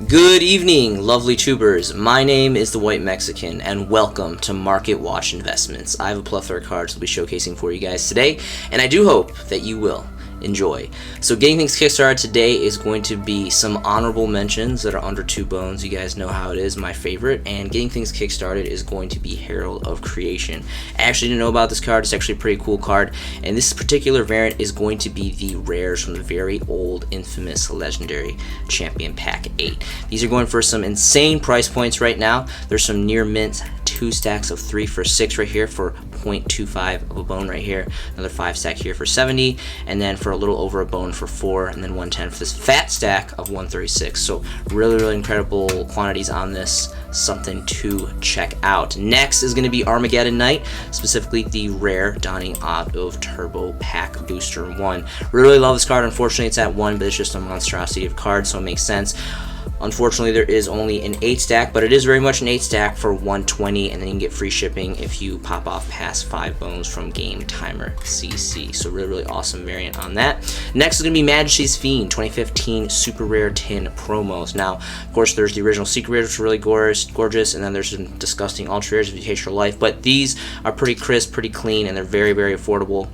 Good evening, lovely tubers. My name is the White Mexican, and welcome to Market Watch Investments. I have a plethora of cards I'll be showcasing for you guys today, and I do hope that you will enjoy. So getting things kickstarted today is going to be some honorable mentions that are under 2 bones. You guys know how it is, my favorite. And getting things kickstarted is going to be Herald of Creation. I actually didn't know about this card. It's actually a pretty cool card, and this particular variant is going to be the rares from the very old infamous legendary Champion Pack 8. These are going for some insane price points right now. There's some near mint 2 stacks of 3 for 6 right here for 0.25 of a bone right here, another 5 stack here for 70, and then for a little over a bone for 4, and then 110 for this fat stack of 136. So really incredible quantities on this, something to check out. Next is going to be Armageddon Knight, specifically the rare donning out of Turbo Pack Booster 1. Really love this card. Unfortunately it's at 1, but it's just a monstrosity of cards, so it makes sense. Unfortunately, there is only an 8 stack, but it is very much an 8 stack for 120, and then you can get free shipping if you pop off past 5 bones from Game Timer CC. So really awesome variant on that. Next is going to be Majesty's Fiend 2015 Super Rare Tin promos. Now, of course, there's the original Secret Rares, which are really gorgeous, and then there's some disgusting Ultra Rares if you hate your life. But these are pretty crisp, pretty clean, and they're very affordable.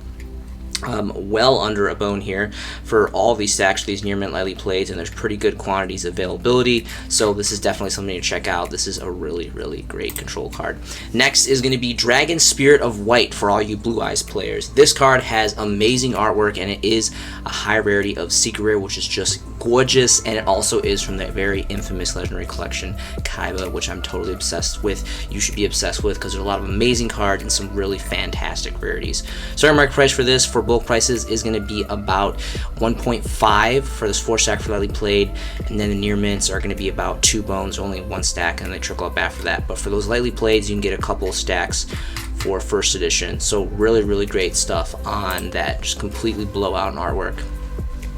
Well under a bone here for all these stacks, these near mint lightly played, and there's pretty good quantities availability, so this is definitely something to check out. This is a really great control card. Next is going to be Dragon Spirit of White for all you Blue Eyes players. This card has amazing artwork, and it is a high rarity of Secret Rare, which is just gorgeous, and it also is from the very infamous legendary collection Kaiba, which I'm totally obsessed with. You should be obsessed with, because there's a lot of amazing cards and some really fantastic rarities. Starting market price for this for bulk prices is going to be about 1.5 for this 4 stack for lightly played, and then the near mints are going to be about 2 bones, only 1 stack, and they trickle up after that. But for those lightly played, you can get a couple of stacks for first edition. So really great stuff on that, just completely blowout in artwork.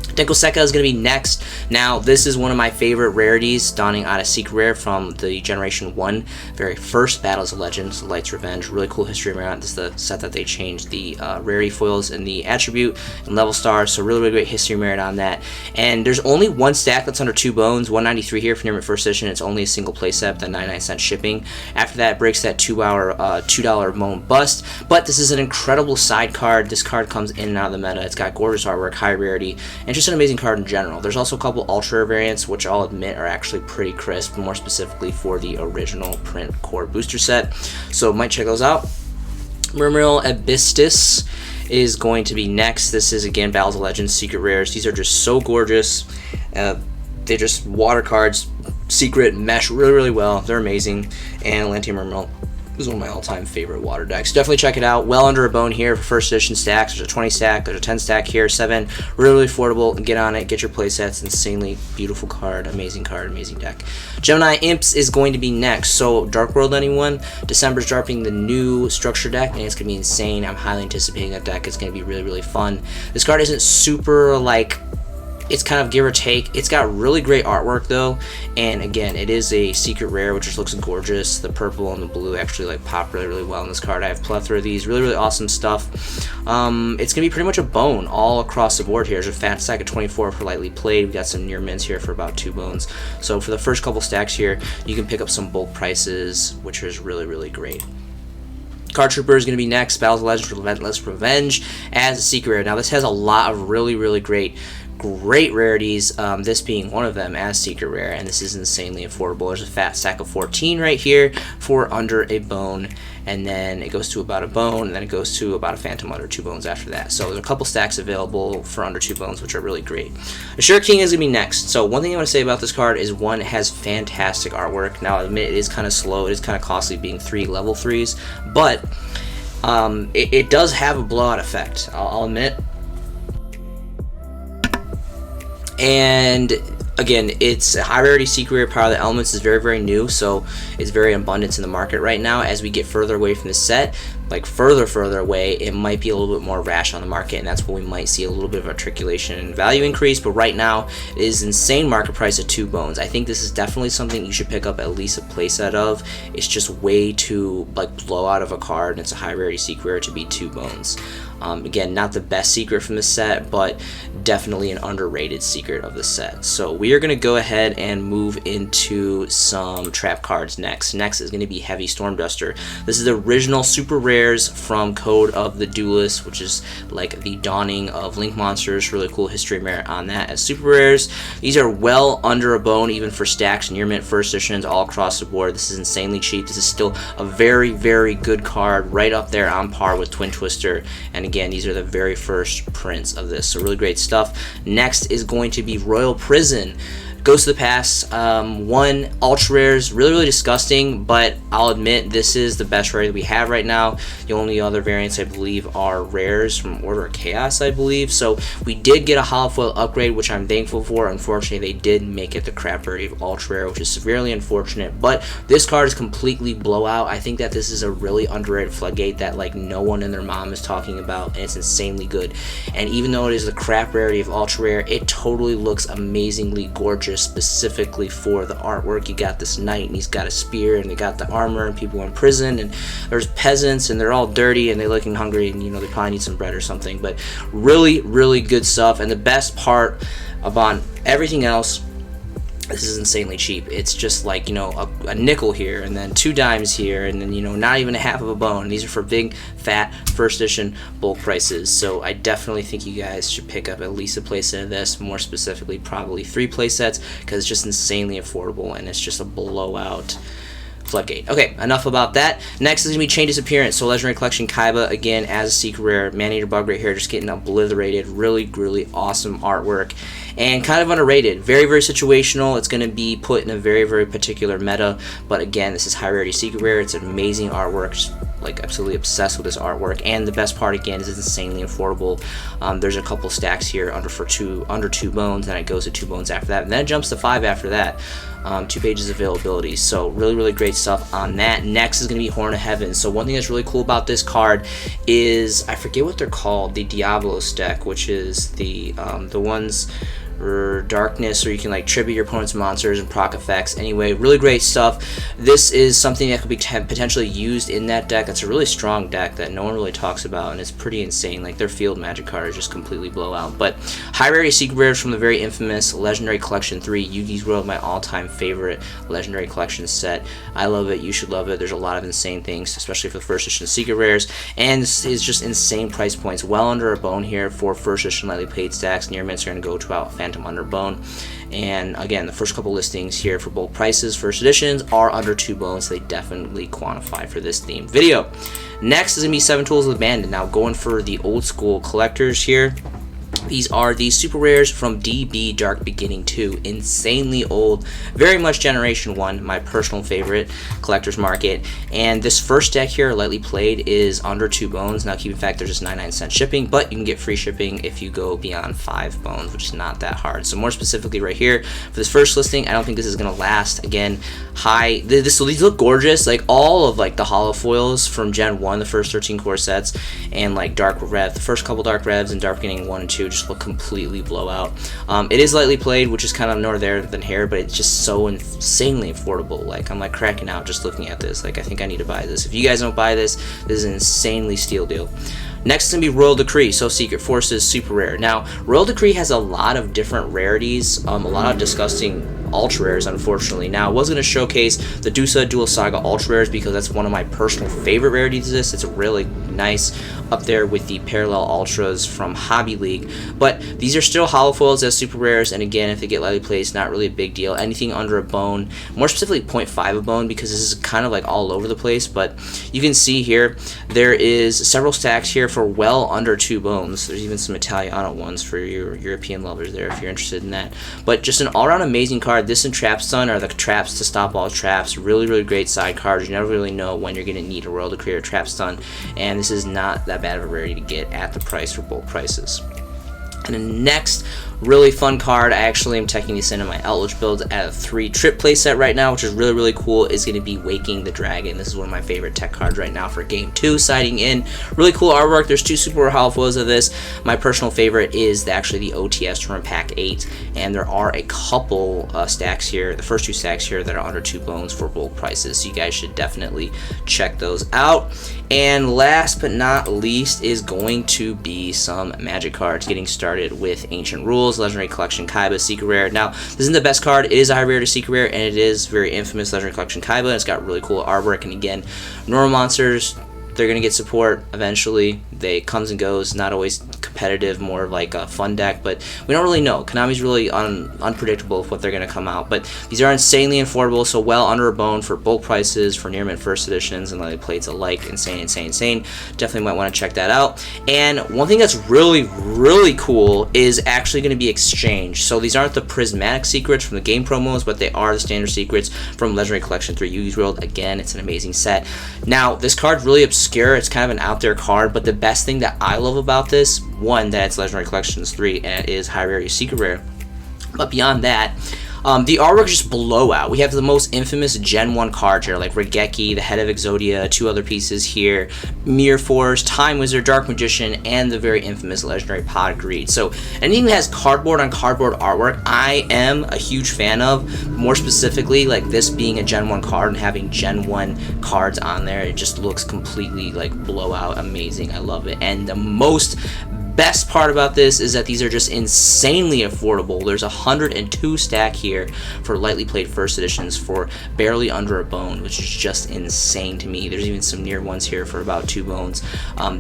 Denkoseka is going to be next. Now, this is one of my favorite rarities, donning out of Secret Rare from the Generation 1, very first Battles of Legends, Light's Revenge. Really cool history around this is the set that they changed the rarity foils and the attribute and level stars, so really great history merit on that. And there's only 1 stack that's under 2 bones, 193 here for near mint first edition. It's only a single playset, the 99-cent shipping. After that, it breaks that $2 bone bust. But this is an incredible side card. This card comes in and out of the meta. It's got gorgeous artwork, high rarity, and just an amazing card in general. There's also a couple ultra variants, which I'll admit are actually pretty crisp, more specifically for the original print core booster set, so might check those out. Murmuril Abystis is going to be next. This is again Battles of Legends Secret Rares. These are just so gorgeous. They're just water cards, secret, mesh really well. They're amazing. And Atlantean Murmuril is one of my all-time favorite water decks. Definitely check it out. Well under a bone here for first edition stacks. There's a 20 stack, there's a 10 stack here, 7. Really affordable. Get on it, get your playsets. Insanely beautiful card, amazing deck. Gemini Imps is going to be next. So Dark World, anyone? December's dropping the new structure deck, and it's gonna be insane. I'm highly anticipating that deck. It's gonna be really fun. This card isn't super it's kind of give or take. It's got really great artwork though, and again, it is a secret rare, which just looks gorgeous. The purple and the blue actually pop really well in this card. I have a plethora of these, really awesome stuff. It's gonna be pretty much a bone all across the board here. There's a fat stack of 24 for lightly played. We got some near mints here for about 2 bones. So for the first couple stacks here, you can pick up some bulk prices, which is really great. Card Trooper is going to be next. Battles of Legends Relentless Revenge as a secret rare. Now this has a lot of really great rarities, this being one of them as secret rare, and this is insanely affordable. There's a fat stack of 14 right here for under a bone, and then it goes to about a bone, and then it goes to about a phantom under 2 bones after that. So there's a couple stacks available for under 2 bones, which are really great. Assure King is going to be next. So one thing I want to say about this card is, one, it has fantastic artwork. Now I admit it is kind of slow, it is kind of costly being 3 level 3s, but it does have a blowout effect, I'll admit. And again, it's a high rarity secret rare. Power of the Elements is very new, so it's very abundant in the market right now. As we get further away from the set, like further away, it might be a little bit more rash on the market, and that's when we might see a little bit of articulation and value increase. But right now, it is insane market price of 2 bones. I think this is definitely something you should pick up at least a playset of. It's just way too blowout of a card, and it's a high rarity secret rare to be 2 bones. Again, not the best secret from the set, but definitely an underrated secret of the set. So we are going to go ahead and move into some trap cards next. Next is going to be Heavy Storm Duster. This is the original super rares from Code of the Duelist, which is like the dawning of Link monsters. Really cool history merit on that as super rares. These are well under a bone even for stacks, near mint first editions all across the board. This is insanely cheap. This is still a very, very good card, right up there on par with Twin Twister. And again, these are the very first prints of this, so really great stuff. Next is going to be Royal Prison. Ghost of the Past, one ultra rares, really disgusting, but I'll admit this is the best rare that we have right now. The only other variants I believe are rares from Order of Chaos, I believe. So we did get a hollow foil upgrade, which I'm thankful for. Unfortunately, they did make it the crap rarity of ultra rare, which is severely unfortunate, but this card is completely blowout. I think that this is a really underrated floodgate that like no one and their mom is talking about, and it's insanely good. And even though it is the crap rarity of ultra rare, it totally looks amazingly gorgeous, specifically for the artwork. You got this knight and he's got a spear and they got the armor and people in prison and there's peasants and they're all dirty and they're looking hungry and they probably need some bread or something. But really good stuff. And the best part about everything else, this is insanely cheap. It's just like, a nickel here and then 2 dimes here and then, not even a half of a bone. These are for big, fat, first edition bulk prices. So I definitely think you guys should pick up at least a playset of this, more specifically probably 3 playsets, because it's just insanely affordable and it's just a blowout floodgate. Okay, enough about that. Next is going to be Chain Disappearance. So Legendary Collection Kaiba, again, as a secret rare. Man-Eater Bug right here, just getting obliterated. Really awesome artwork. And kind of underrated. Very situational. It's going to be put in a very particular meta. But again, this is high rarity secret rare. It's amazing artwork. Just like absolutely obsessed with this artwork. And the best part, again, is it's insanely affordable. There's a couple stacks here under 2 bones, and it goes to 2 bones after that. And then it jumps to 5 after that. 2 pages availability, so really great stuff on that. Next is going to be Horn of Heaven. So one thing that's really cool about this card is, I forget what they're called, the Diablos deck, which is the ones or darkness, or you can like tribute your opponent's monsters and proc effects. Anyway, really great stuff. This is something that could be potentially used in that deck. It's a really strong deck that no one really talks about, and it's pretty insane. Like their field magic card is just completely blowout. But high rarity secret rares from the very infamous Legendary Collection 3, Yugi's World, my all-time favorite Legendary Collection set. I love it. You should love it. There's a lot of insane things, especially for the first edition secret rares, and this is just insane price points. Well under a bone here for first edition lightly paid stacks. Near mints are going to go to about Phantom under bone. And again, the first couple listings here for bulk prices, first editions, are under 2 bones, so they definitely quantify for this themed video. Next is going to be 7 Tools of Abandon. Now going for the old school collectors here. These are the super rares from DB Dark Beginning 2. Insanely old, very much Generation 1, my personal favorite collector's market. And this first deck here, lightly played, is under 2 bones. Now keep in fact there's just 99-cent shipping, but you can get free shipping if you go beyond 5 bones, which is not that hard. So more specifically right here, for this first listing, I don't think this is going to last. Again, so these look gorgeous, like all of like the hollow foils from Gen 1, the first 13 core sets, and like Dark Rev, the first couple Dark Revs and Dark Beginning 1 and 2 just look completely blowout. It is lightly played, which is kind of nor there than here, but it's just so insanely affordable. Like I'm like cracking out just looking at this. Like I think I need to buy this. If you guys don't buy this, this is an insanely steal deal. Next is going to be Royal Decree, so Secret Forces, super rare. Now, Royal Decree has a lot of different rarities, a lot of disgusting ultra rares, unfortunately. Now, I was going to showcase the Dusa Dual Saga ultra rares because that's one of my personal favorite rarities of this. It's really nice, up there with the Parallel Ultras from Hobby League. But these are still hollow foils as super rares, and again, if they get lightly played, it's not really a big deal. Anything under a bone, more specifically 0.5 a bone, because this is kind of like all over the place. But you can see here, there is several stacks here for well under 2 bones. There's even some Italiano ones for your European lovers there if you're interested in that. But just an all-around amazing card. This and Trap Stun are the traps to stop all traps. Really great side cards. You never really know when you're going to need a Royal Decree or Trap Stun, and this is not that bad of a rarity to get at the price for bulk prices. And the next really fun card, I actually am teching this into my Outlash build at a 3 trip playset right now, which is really cool, is going to be Waking the Dragon. This is one of my favorite tech cards right now for game 2, siding in. Really cool artwork. There's 2 super rare holofoils of this. My personal favorite is actually the OTS from pack 8, and there are a couple stacks here, the first 2 stacks here, that are under 2 bones for bulk prices, so you guys should definitely check those out. And last but not least is going to be some Magic cards, getting started with Ancient Rules, Legendary Collection Kaiba, Secret Rare. Now, this isn't the best card. It is a high rare to Secret Rare, and it is very infamous Legendary Collection Kaiba, and it's got really cool artwork. And again, normal monsters, they're going to get support eventually. They comes and goes, not always competitive, more of like a fun deck, but we don't really know. Konami's really unpredictable with what they're going to come out, but these are insanely affordable, so well under a bone for bulk prices, for near mint first editions, and like plates alike. Insane. Definitely might want to check that out. And one thing that's really cool is actually going to be exchange. So these aren't the prismatic secrets from the game promos, but they are the standard secrets from Legendary Collection 3 Yugi's World. Again, it's an amazing set. Now, this card's really obscure. It's kind of an out there card, but the best thing that I love about this, one, that it's Legendary Collections 3 and it is high rarity Secret Rare, but beyond that, the artwork is just blowout. We have the most infamous Gen 1 card here, like Regeki, the Head of Exodia, 2 other pieces here, Mirror Force, Time Wizard, Dark Magician, and the very infamous Legendary Pod Greed. So anything that has cardboard on cardboard artwork, I am a huge fan of. More specifically, like this being a Gen 1 card and having Gen 1 cards on there, it just looks completely like blowout amazing. I love it. And the best part about this is that these are just insanely affordable. There's 102 stack here for lightly played first editions for barely under a bone, which is just insane to me. There's even some near ones here for about 2 bones.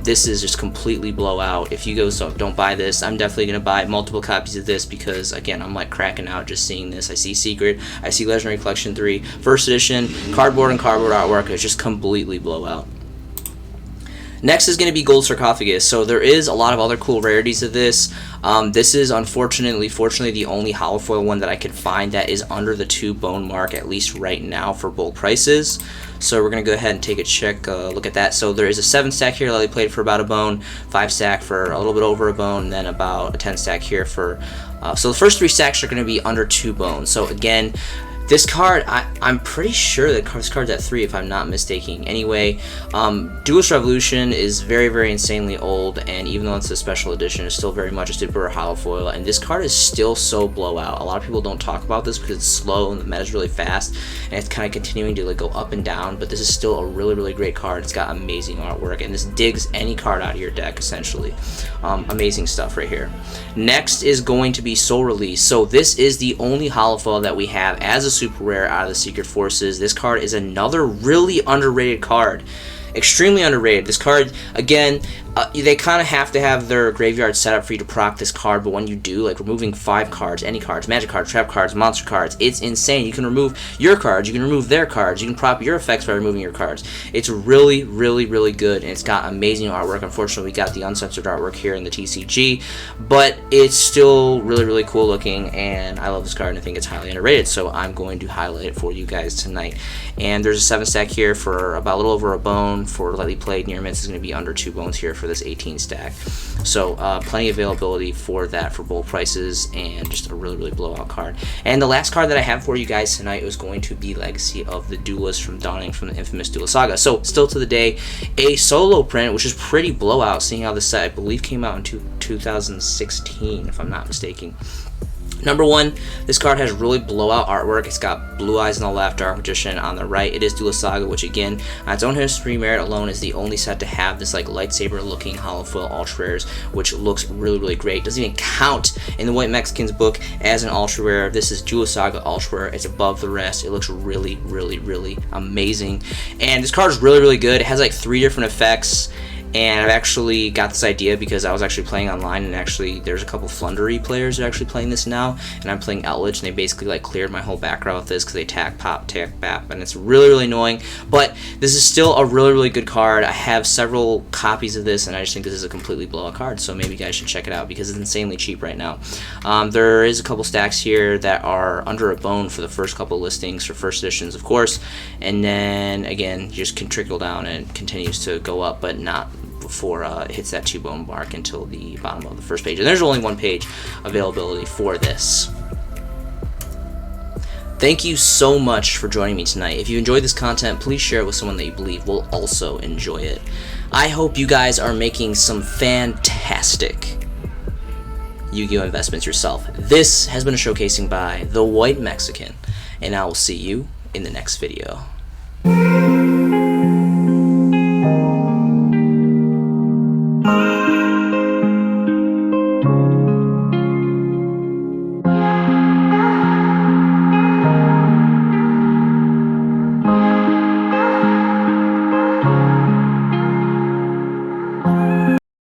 This is just completely blowout. If you guys don't buy this, I'm definitely going to buy multiple copies of this because, again, I'm like cracking out just seeing this. I see Secret, I see Legendary Collection 3, first edition, cardboard and cardboard artwork. It's just completely blowout. Next is going to be Gold Sarcophagus. So there is a lot of other cool rarities of this. This is fortunately the only holofoil one that I could find that is under the 2 bone mark, at least right now, for bulk prices. So we're going to go ahead and take a look at that. So there is a 7 stack here that I played for about a bone, 5 stack for a little bit over a bone, and then about a 10 stack here for... so the first 3 stacks are going to be under 2 bones. So again, this card, I'm pretty sure that this card's at 3 if I'm not mistaken. Anyway, Duelist Revolution is very insanely old, and even though it's a special edition, it's still very much a super rare holofoil, and this card is still so blowout. A lot of people don't talk about this because it's slow and the meta's really fast, and it's kind of continuing to like go up and down, but this is still a really great card. It's got amazing artwork, and this digs any card out of your deck, essentially. Amazing stuff right here. Next is going to be Soul Release. So this is the only holofoil that we have as a super rare out of the Secret Forces. This card is another really underrated card. Extremely underrated. This card, again, they kind of have to have their graveyard set up for you to proc this card, but when you do, like removing 5 cards, any cards, magic cards, trap cards, monster cards, it's insane. You can remove your cards, you can remove their cards, you can prop your effects by removing your cards. It's really good, and it's got amazing artwork. Unfortunately, we got the uncensored artwork here in the TCG, but it's still really cool looking, and I love this card, and I think it's highly underrated, so I'm going to highlight it for you guys tonight. And there's a 7 stack here for about a little over a bone. For lightly played near mints is going to be under 2 bones here for this 18 stack. So plenty of availability for that for bulk prices, and just a really blowout card. And the last card that I have for you guys tonight was going to be Legacy of the Duelist from Dawning from the infamous Duelist Saga. So still to the day, a solo print, which is pretty blowout, seeing how this set I believe came out in 2016 if I'm not mistaken. Number 1, this card has really blowout artwork. It's got Blue Eyes on the left, Dark Magician on the right. It is Duelist Saga, which again, on its own history merit alone, is the only set to have this like lightsaber looking holofoil ultra rares, which looks really great. Doesn't even count in the White Mexican's book as an ultra rare. This is Duelist Saga ultra rare. It's above the rest. It looks really amazing. And this card is really good. It has like 3 different effects. And I've actually got this idea because I was actually playing online, and actually there's a couple Flundery players that are actually playing this now, and I'm playing Outlash, and they basically like cleared my whole background with this because they tack pop, and it's really annoying. But this is still a really good card. I have several copies of this, and I just think this is a completely blowout card, so maybe you guys should check it out because it's insanely cheap right now. There is a couple stacks here that are under a bone for the first couple listings for first editions, of course, and then again just can trickle down and it continues to go up, but not before it hits that 2 bone mark until the bottom of the first page. And there's only 1 page availability for this. Thank you so much for joining me tonight. If you enjoyed this content, please share it with someone that you believe will also enjoy it. I hope you guys are making some fantastic Yu-Gi-Oh! Investments yourself. This has been a showcasing by The White Mexican, and I will see you in the next video.